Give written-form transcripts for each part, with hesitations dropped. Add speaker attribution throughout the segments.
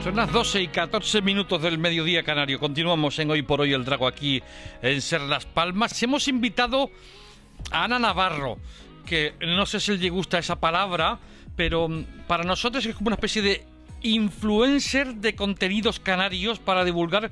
Speaker 1: Son las 12:14 del mediodía canario. Continuamos en Hoy por Hoy el Drago aquí en Ser Las Palmas. Hemos invitado a Ana Navarro, que no sé si le gusta esa palabra, pero para nosotros es como una especie de influencer de contenidos canarios para divulgar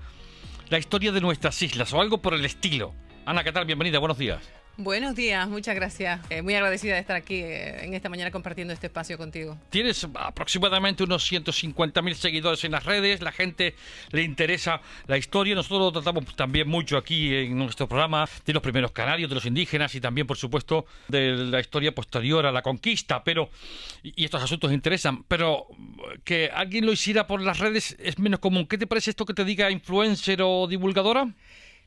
Speaker 1: la historia de nuestras islas o algo por el estilo. Ana, ¿qué tal? Bienvenida, buenos días.
Speaker 2: Buenos días, muchas gracias. Muy agradecida de estar aquí en esta mañana compartiendo este espacio contigo.
Speaker 1: Tienes aproximadamente unos 150.000 seguidores en las redes, la gente le interesa la historia. Nosotros lo tratamos también mucho aquí en nuestro programa de los primeros canarios, de los indígenas y también, por supuesto, de la historia posterior a la conquista. Y estos asuntos interesan, pero que alguien lo hiciera por las redes es menos común. ¿Qué te parece esto que te diga influencer o divulgadora?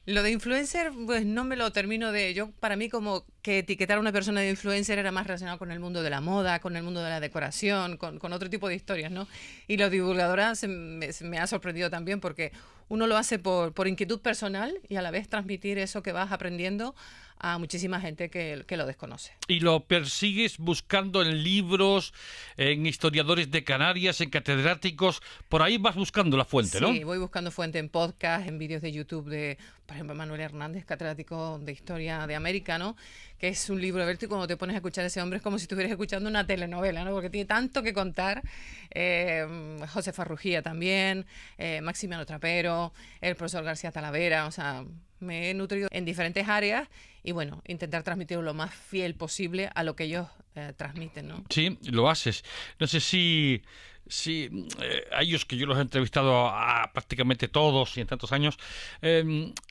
Speaker 2: Lo de influencer, pues no me lo termino de... Para mí, como que etiquetar a una persona de influencer era más relacionado con el mundo de la moda, con el mundo de la decoración, con otro tipo de historias, ¿no? Y lo divulgadora me ha sorprendido también porque uno lo hace por inquietud personal y a la vez transmitir eso que vas aprendiendo a muchísima gente que lo desconoce.
Speaker 1: Y lo persigues buscando en libros, en historiadores de Canarias, en catedráticos, por ahí vas buscando la fuente, ¿no?
Speaker 2: Sí, voy buscando fuente en podcast, en vídeos de YouTube de, por ejemplo, Manuel Hernández, catedrático de Historia de América, ¿no? Que es un libro abierto y cuando te pones a escuchar a ese hombre es como si estuvieras escuchando una telenovela, ¿no? Porque tiene tanto que contar. José Farrugía también, Maximiano Trapero, el profesor García Talavera, o sea... Me he nutrido en diferentes áreas y, bueno, intentar transmitir lo más fiel posible a lo que ellos transmiten, ¿no?
Speaker 1: Sí, lo haces. No sé si a ellos, que yo los he entrevistado a prácticamente todos y en tantos años,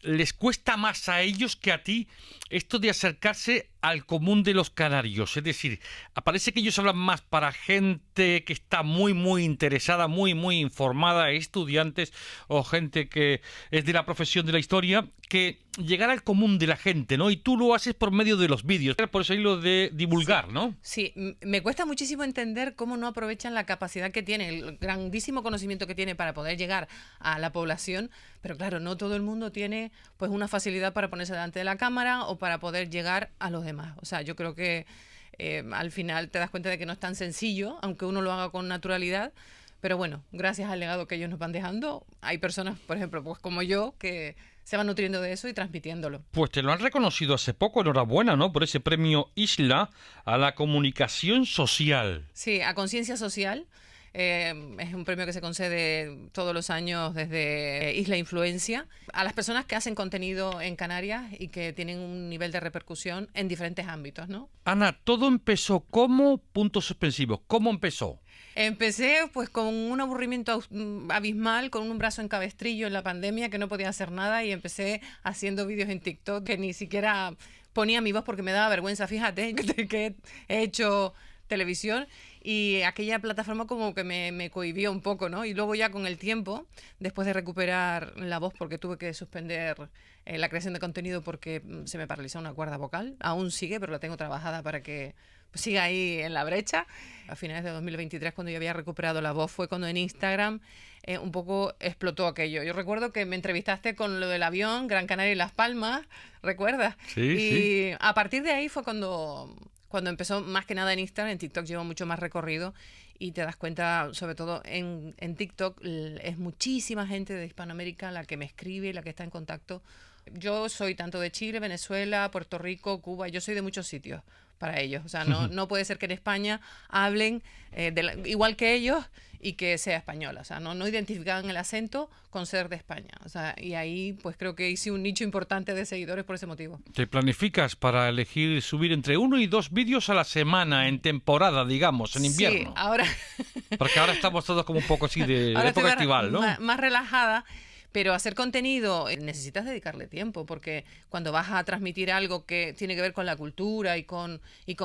Speaker 1: les cuesta más a ellos que a ti esto de acercarse al común de los canarios. Es decir, parece que ellos hablan más para gente que está muy, muy interesada, muy, muy informada, estudiantes o gente que es de la profesión de la historia, que llegar al común de la gente, ¿no? Y tú lo haces por medio de los vídeos, por eso hay lo de divulgar,
Speaker 2: sí,
Speaker 1: ¿no?
Speaker 2: Sí, me cuesta muchísimo entender cómo no aprovechan la capacidad que tiene, el grandísimo conocimiento que tiene para poder llegar a la población, pero claro, no todo el mundo tiene pues una facilidad para ponerse delante de la cámara o para poder llegar a los demás. O sea, yo creo que al final te das cuenta de que no es tan sencillo, aunque uno lo haga con naturalidad. Pero bueno, gracias al legado que ellos nos van dejando, hay personas, por ejemplo, pues como yo, que se van nutriendo de eso y transmitiéndolo.
Speaker 1: Pues te lo han reconocido hace poco, enhorabuena, ¿no? Por ese premio Isla a la comunicación social.
Speaker 2: Sí, a conciencia social. Es un premio que se concede todos los años desde Isla Influencia a las personas que hacen contenido en Canarias y que tienen un nivel de repercusión en diferentes ámbitos, ¿no?
Speaker 1: Ana, todo empezó como puntos suspensivos. ¿Cómo empezó?
Speaker 2: Empecé pues con un aburrimiento abismal, con un brazo en cabestrillo en la pandemia que no podía hacer nada y empecé haciendo vídeos en TikTok que ni siquiera ponía mi voz porque me daba vergüenza. Fíjate que he hecho televisión y aquella plataforma como que me cohibió un poco, ¿no? Y luego ya con el tiempo, después de recuperar la voz porque tuve que suspender la creación de contenido porque se me paralizó una cuerda vocal, aún sigue, pero la tengo trabajada para que siga ahí en la brecha. A finales de 2023, cuando yo había recuperado la voz, fue cuando en Instagram un poco explotó aquello. Yo recuerdo que me entrevistaste con lo del avión, Gran Canaria y Las Palmas, ¿recuerdas?
Speaker 1: Sí,
Speaker 2: y
Speaker 1: sí.
Speaker 2: A partir de ahí fue cuando empezó más que nada en Instagram. En TikTok llevo mucho más recorrido y te das cuenta, sobre todo en TikTok, es muchísima gente de Hispanoamérica la que me escribe, la que está en contacto. Yo soy tanto de Chile, Venezuela, Puerto Rico, Cuba, yo soy de muchos sitios para ellos. O sea, no puede ser que en España hablen igual que ellos y que sea española. O sea, no identificaban el acento con ser de España. O sea, y ahí pues creo que hice un nicho importante de seguidores por ese motivo.
Speaker 1: ¿Te planificas para elegir subir entre 1 y 2 vídeos a la semana en temporada, digamos, en invierno?
Speaker 2: Sí, ahora...
Speaker 1: Porque ahora estamos todos como un poco así de época estival, ¿no?
Speaker 2: Más relajada. Pero hacer contenido necesitas dedicarle tiempo, porque cuando vas a transmitir algo que tiene que ver con la cultura y con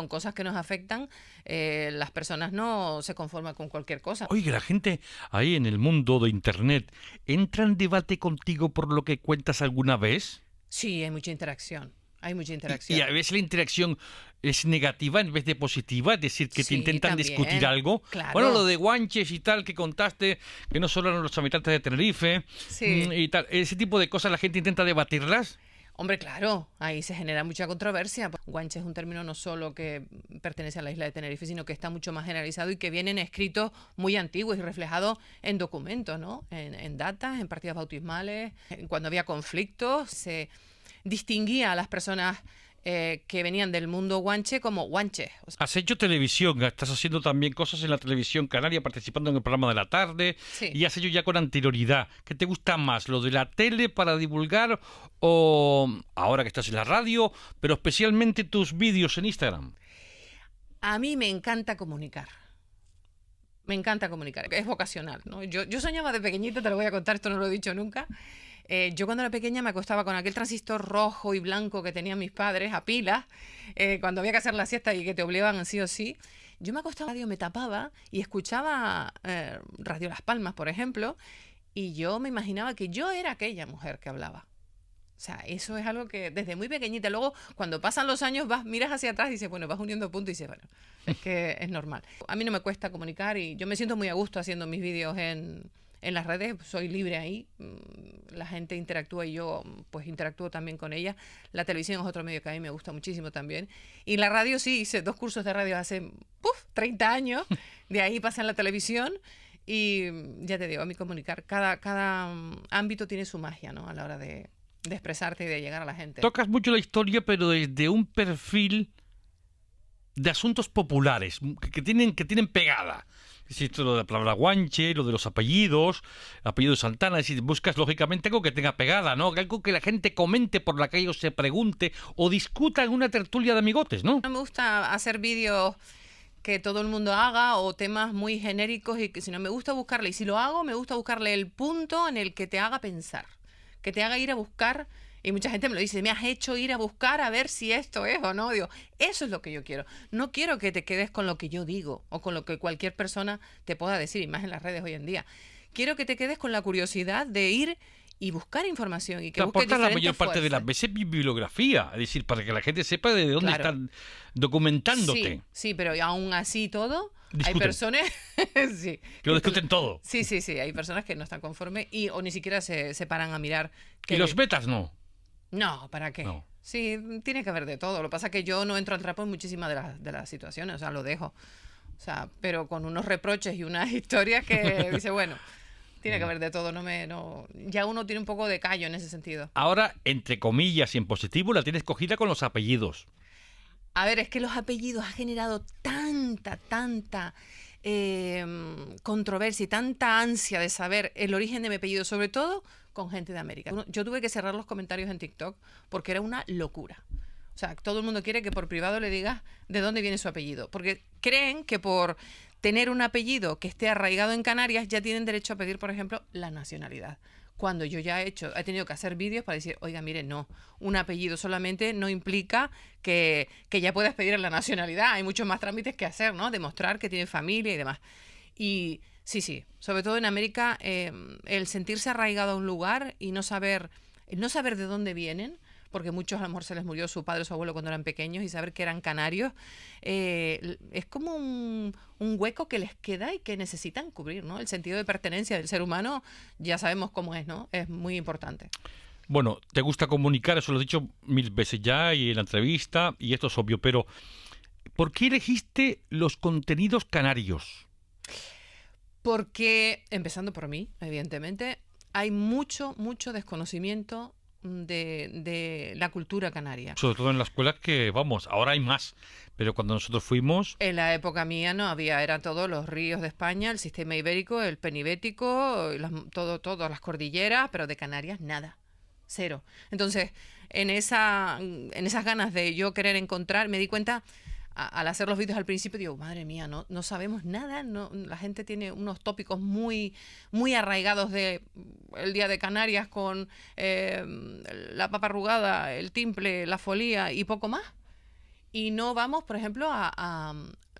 Speaker 2: cosas que nos afectan, las personas no se conforman con cualquier cosa.
Speaker 1: Oye, la gente ahí en el mundo de Internet, ¿entra en debate contigo por lo que cuentas alguna vez?
Speaker 2: Sí, hay mucha interacción. Hay mucha interacción.
Speaker 1: Y a veces la interacción es negativa en vez de positiva, es decir, que te
Speaker 2: Sí,
Speaker 1: intentan
Speaker 2: también,
Speaker 1: discutir algo.
Speaker 2: claro.
Speaker 1: Bueno, lo de Guanches y tal que contaste, que no solo eran los habitantes de Tenerife
Speaker 2: Sí.
Speaker 1: y tal, ese tipo de cosas la gente intenta debatirlas.
Speaker 2: Hombre, claro, ahí se genera mucha controversia. Guanche es un término no solo que pertenece a la isla de Tenerife, sino que está mucho más generalizado y que viene en escritos muy antiguos y reflejados en documentos, ¿no? En datas, en partidas bautismales. Cuando había conflictos, se distinguía a las personas que venían del mundo guanche como guanches. O sea,
Speaker 1: Has hecho televisión, estás haciendo también cosas en la televisión canaria, participando en el programa de la tarde,
Speaker 2: sí.
Speaker 1: y has hecho ya con anterioridad. ¿Qué te gusta más, lo de la tele para divulgar o ahora que estás en la radio, pero especialmente tus vídeos en Instagram?
Speaker 2: A mí me encanta comunicar. Me encanta comunicar. Es vocacional, ¿no? Yo soñaba de pequeñita, te lo voy a contar, esto no lo he dicho nunca. Yo cuando era pequeña me acostaba con aquel transistor rojo y blanco que tenían mis padres a pilas, cuando había que hacer la siesta y que te obligaban sí o sí. Yo me acostaba, me tapaba y escuchaba Radio Las Palmas, por ejemplo, y yo me imaginaba que yo era aquella mujer que hablaba. O sea, eso es algo que desde muy pequeñita, luego cuando pasan los años miras hacia atrás y dices, bueno, vas uniendo puntos y dices, bueno, es que es normal. A mí no me cuesta comunicar y yo me siento muy a gusto haciendo mis vídeos en las redes, soy libre ahí, la gente interactúa y yo pues interactúo también con ella. La televisión es otro medio que a mí me gusta muchísimo también. Y la radio sí, hice 2 cursos de radio hace 30 años, de ahí pasé a la televisión. Y ya te digo, a mí comunicar, cada ámbito tiene su magia, ¿no? A la hora de expresarte y de llegar a la gente.
Speaker 1: Tocas mucho la historia, pero desde un perfil de asuntos populares que tienen pegada. Es decir, lo de la palabra guanche, lo de los apellidos, apellido Santana, es decir, buscas lógicamente algo que tenga pegada, ¿no? Algo que la gente comente por la calle o se pregunte o discuta en una tertulia de amigotes, ¿no?
Speaker 2: No me gusta hacer vídeos que todo el mundo haga o temas muy genéricos y que si no me gusta buscarle, y si lo hago, me gusta buscarle el punto en el que te haga pensar, que te haga ir a buscar. Y mucha gente me lo dice, me has hecho ir a buscar a ver si esto es o no. Digo, eso es lo que yo quiero. No quiero que te quedes con lo que yo digo o con lo que cualquier persona te pueda decir, y más en las redes hoy en día. Quiero que te quedes con la curiosidad de ir y buscar información y que busques
Speaker 1: aportas la mayor
Speaker 2: diferentes
Speaker 1: parte de las
Speaker 2: fuerzas.
Speaker 1: veces bibliografía, es decir, para que la gente sepa de dónde
Speaker 2: Claro.
Speaker 1: están documentándote.
Speaker 2: Sí, sí, pero aún así todo, hay
Speaker 1: Discuten.
Speaker 2: personas sí,
Speaker 1: Que lo discuten todo.
Speaker 2: sí, hay personas que no están conformes y o ni siquiera se paran a mirar.
Speaker 1: Y los betas no.
Speaker 2: No, ¿para qué?
Speaker 1: No.
Speaker 2: Sí, tiene que haber de todo. Lo que pasa es que yo no entro al trapo en muchísimas de las situaciones, o sea, lo dejo. O sea, pero con unos reproches y unas historias que dice, bueno, tiene que haber de todo. Ya uno tiene un poco de callo en ese sentido.
Speaker 1: Ahora, entre comillas y en positivo, la tienes cogida con los apellidos.
Speaker 2: A ver, es que los apellidos han generado tanta controversia y tanta ansia de saber el origen de mi apellido, sobre todo con gente de América. Yo tuve que cerrar los comentarios en TikTok porque era una locura. O sea, todo el mundo quiere que por privado le digas de dónde viene su apellido, porque creen que por tener un apellido que esté arraigado en Canarias ya tienen derecho a pedir, por ejemplo, la nacionalidad. Cuando yo ya he tenido que hacer vídeos para decir, oiga, mire, no, un apellido solamente no implica que ya puedas pedir la nacionalidad. Hay muchos más trámites que hacer, ¿no? Demostrar que tiene familia y demás. Y sí, sobre todo en América, el sentirse arraigado a un lugar y no saber de dónde vienen, porque muchos a lo mejor se les murió su padre o su abuelo cuando eran pequeños y saber que eran canarios, es como un hueco que les queda y que necesitan cubrir, ¿no? El sentido de pertenencia del ser humano, ya sabemos cómo es, ¿no? Es muy importante.
Speaker 1: Bueno, te gusta comunicar, eso lo he dicho 1000 veces ya y en la entrevista, y esto es obvio, pero ¿por qué elegiste los contenidos canarios?
Speaker 2: Porque, empezando por mí, evidentemente, hay mucho desconocimiento de la cultura canaria.
Speaker 1: Sobre todo en las escuelas que, vamos, ahora hay más, pero cuando nosotros fuimos...
Speaker 2: En la época mía no había, eran todos los ríos de España, el sistema ibérico, el penibético, todas las cordilleras, pero de Canarias nada, cero. Entonces, en esas ganas de yo querer encontrar, me di cuenta, al hacer los vídeos al principio, digo, madre mía, no sabemos nada, la gente tiene unos tópicos muy arraigados de el Día de Canarias con la papa arrugada, el timple, la folía y poco más. Y no vamos, por ejemplo,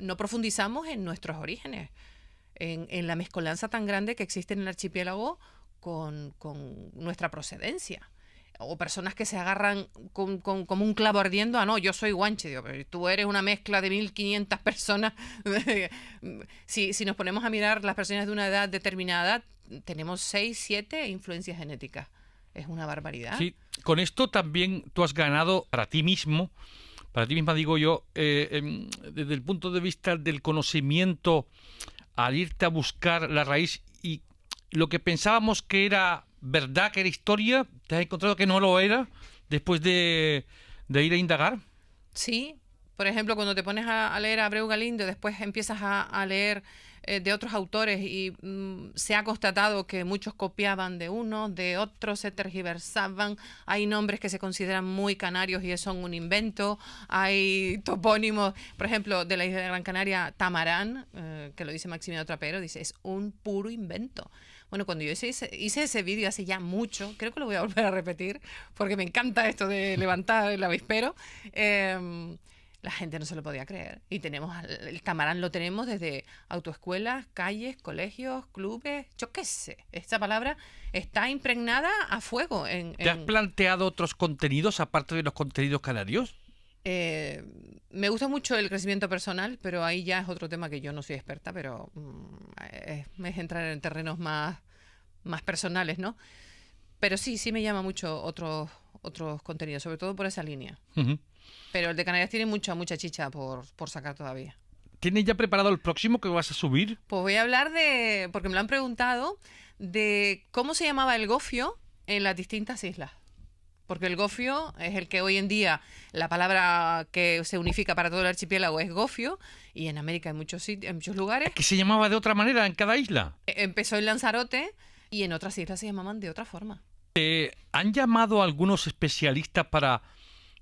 Speaker 2: no profundizamos en nuestros orígenes, en la mezcolanza tan grande que existe en el archipiélago con nuestra procedencia. O personas que se agarran como un clavo ardiendo. No, yo soy guanche. Digo, pero tú eres una mezcla de 1500 personas. si nos ponemos a mirar las personas de una edad determinada, tenemos 6, 7 influencias genéticas. Es una barbaridad.
Speaker 1: Sí, con esto también tú has ganado para ti misma digo yo, desde el punto de vista del conocimiento, al irte a buscar la raíz y lo que pensábamos que era verdad, que era historia, te has encontrado que no lo era después de ir a indagar.
Speaker 2: Sí, por ejemplo, cuando te pones a leer a Abreu Galindo, después empiezas a leer de otros autores y se ha constatado que muchos copiaban de unos, de otros, se tergiversaban. Hay nombres que se consideran muy canarios y son un invento. Hay topónimos, por ejemplo, de la isla de Gran Canaria, Tamarán, que lo dice Maximiano Trapero, dice, es un puro invento. Bueno, cuando yo hice ese vídeo hace ya mucho, creo que lo voy a volver a repetir, porque me encanta esto de levantar el avispero, la gente no se lo podía creer. Y tenemos el Tamarán lo tenemos desde autoescuelas, calles, colegios, clubes, yo qué sé. Esta palabra está impregnada a fuego.
Speaker 1: ¿Te has planteado otros contenidos aparte de los contenidos canarios?
Speaker 2: Me gusta mucho el crecimiento personal, pero ahí ya es otro tema que yo no soy experta, pero es entrar en terrenos más personales, ¿no? Pero sí me llama mucho otros contenidos, sobre todo por esa línea.
Speaker 1: Uh-huh.
Speaker 2: Pero el de Canarias tiene mucha chicha por sacar todavía.
Speaker 1: ¿Tienes ya preparado el próximo que vas a subir?
Speaker 2: Pues voy a hablar porque me lo han preguntado, de cómo se llamaba el gofio en las distintas islas. Porque el gofio es el que hoy en día, la palabra que se unifica para todo el archipiélago es gofio, y en América hay en muchos lugares.
Speaker 1: ¿Que se llamaba de otra manera en cada isla?
Speaker 2: Empezó en Lanzarote y en otras islas se llamaban de otra forma.
Speaker 1: ¿Han llamado a algunos especialistas para,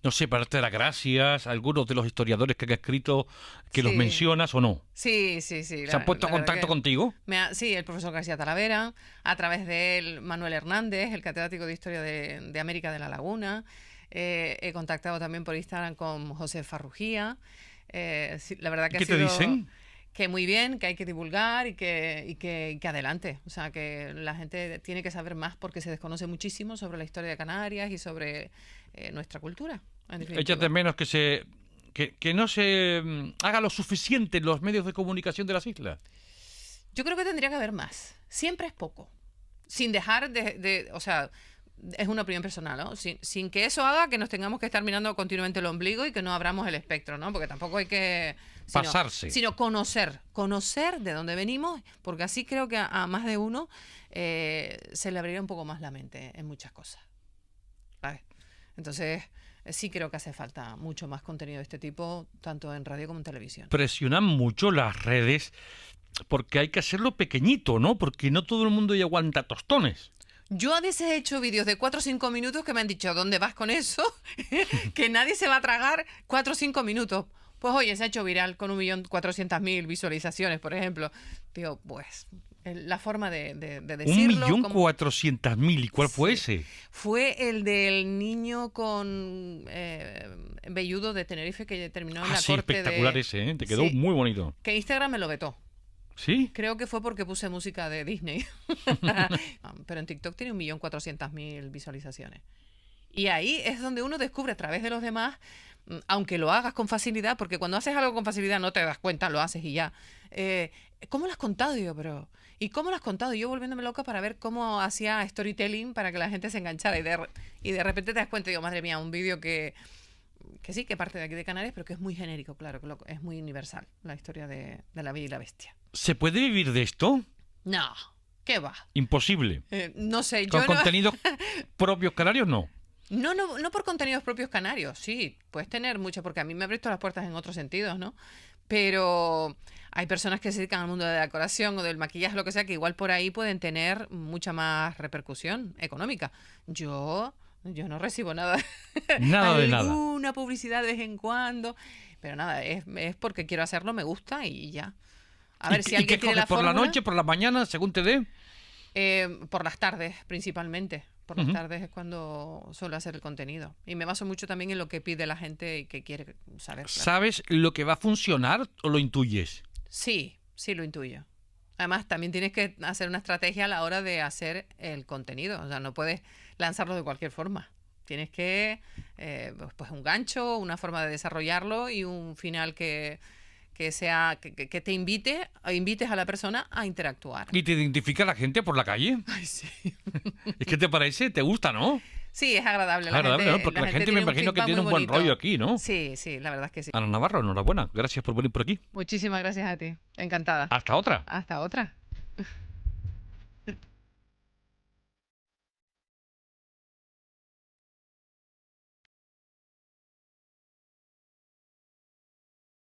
Speaker 1: no sé, para darte las gracias, algunos de los historiadores que han escrito, que los mencionas o no?
Speaker 2: Sí.
Speaker 1: ¿Se han puesto en contacto contigo?
Speaker 2: Sí, el profesor García Talavera, a través de él, Manuel Hernández, el catedrático de Historia de América de la Laguna. He contactado también por Instagram con José Farrugía. La verdad que
Speaker 1: ¿Qué te dicen?
Speaker 2: Que muy bien, que hay que divulgar y que adelante. O sea, que la gente tiene que saber más porque se desconoce muchísimo sobre la historia de Canarias y sobre nuestra cultura.
Speaker 1: Échate menos que no se haga lo suficiente en los medios de comunicación de las islas.
Speaker 2: Yo creo que tendría que haber más. Siempre es poco. Sin dejar o sea, es una opinión personal, ¿no? Sin que eso haga que nos tengamos que estar mirando continuamente el ombligo y que no abramos el espectro, ¿no? Porque tampoco hay que
Speaker 1: pasarse.
Speaker 2: Sino conocer de dónde venimos, porque así creo que a más de uno se le abriría un poco más la mente en muchas cosas. ¿Vale? Entonces, sí creo que hace falta mucho más contenido de este tipo, tanto en radio como en televisión.
Speaker 1: Presionan mucho las redes porque hay que hacerlo pequeñito, ¿no? Porque no todo el mundo ya aguanta tostones.
Speaker 2: Yo a veces he hecho vídeos de 4 o 5 minutos que me han dicho, ¿dónde vas con eso? Que nadie se va a tragar 4 o 5 minutos. Pues oye, se ha hecho viral con 1.400.000 visualizaciones, por ejemplo. Digo, pues, la forma de decirlo...
Speaker 1: 1.400.000, ¿y cuál fue ese?
Speaker 2: Fue el del niño con velludo de Tenerife que terminó en la
Speaker 1: sí,
Speaker 2: corte
Speaker 1: espectacular ese, ¿eh? Te quedó muy bonito.
Speaker 2: Que Instagram me lo vetó.
Speaker 1: ¿Sí?
Speaker 2: Creo que fue porque puse música de Disney. Pero en TikTok tiene 1.400.000 visualizaciones. Y ahí es donde uno descubre a través de los demás, aunque lo hagas con facilidad, porque cuando haces algo con facilidad no te das cuenta, lo haces y ya. ¿Cómo lo has contado? Digo, pero... ¿Y cómo lo has contado? Yo volviéndome loca para ver cómo hacía storytelling para que la gente se enganchara. Y de repente te das cuenta, digo, madre mía, un vídeo que sí, que parte de aquí de Canarias, pero que es muy genérico, claro, que es muy universal, la historia de la Bella y la Bestia.
Speaker 1: ¿Se puede vivir de esto?
Speaker 2: No, ¿qué va?
Speaker 1: Imposible.
Speaker 2: No sé,
Speaker 1: ¿Con contenidos propios canarios no?
Speaker 2: No por contenidos propios canarios, sí, puedes tener mucho, porque a mí me ha abierto las puertas en otros sentidos, ¿no? Pero hay personas que se dedican al mundo de la decoración o del maquillaje, lo que sea, que igual por ahí pueden tener mucha más repercusión económica. Yo no recibo nada.
Speaker 1: Nada de nada.
Speaker 2: Alguna publicidad de vez en cuando, pero nada, es porque quiero hacerlo, me gusta y ya. A ver, si alguien tiene la
Speaker 1: ¿Por
Speaker 2: fórmula,
Speaker 1: la noche, por la mañana, según te dé?
Speaker 2: Por las tardes, principalmente. Por las tardes es cuando suelo hacer el contenido. Y me baso mucho también en lo que pide la gente y que quiere saber. Claro.
Speaker 1: ¿Sabes lo que va a funcionar o lo intuyes?
Speaker 2: Sí lo intuyo. Además, también tienes que hacer una estrategia a la hora de hacer el contenido. O sea, no puedes lanzarlo de cualquier forma. Tienes que, pues un gancho, una forma de desarrollarlo y un final que sea que te invites a la persona a interactuar.
Speaker 1: ¿Y te identifica la gente por la calle?
Speaker 2: Ay, sí.
Speaker 1: ¿Es que te parece? ¿Te gusta, no?
Speaker 2: Sí, es agradable.
Speaker 1: Agradable, ¿no? Porque la gente me
Speaker 2: un
Speaker 1: imagino que
Speaker 2: feedback
Speaker 1: tiene un
Speaker 2: muy
Speaker 1: buen
Speaker 2: bonito.
Speaker 1: rollo aquí, ¿no?
Speaker 2: Sí, sí, la verdad es que sí.
Speaker 1: Ana Navarro, enhorabuena. Gracias por venir por aquí.
Speaker 2: Muchísimas gracias a ti. Encantada.
Speaker 1: Hasta otra.
Speaker 2: Hasta otra.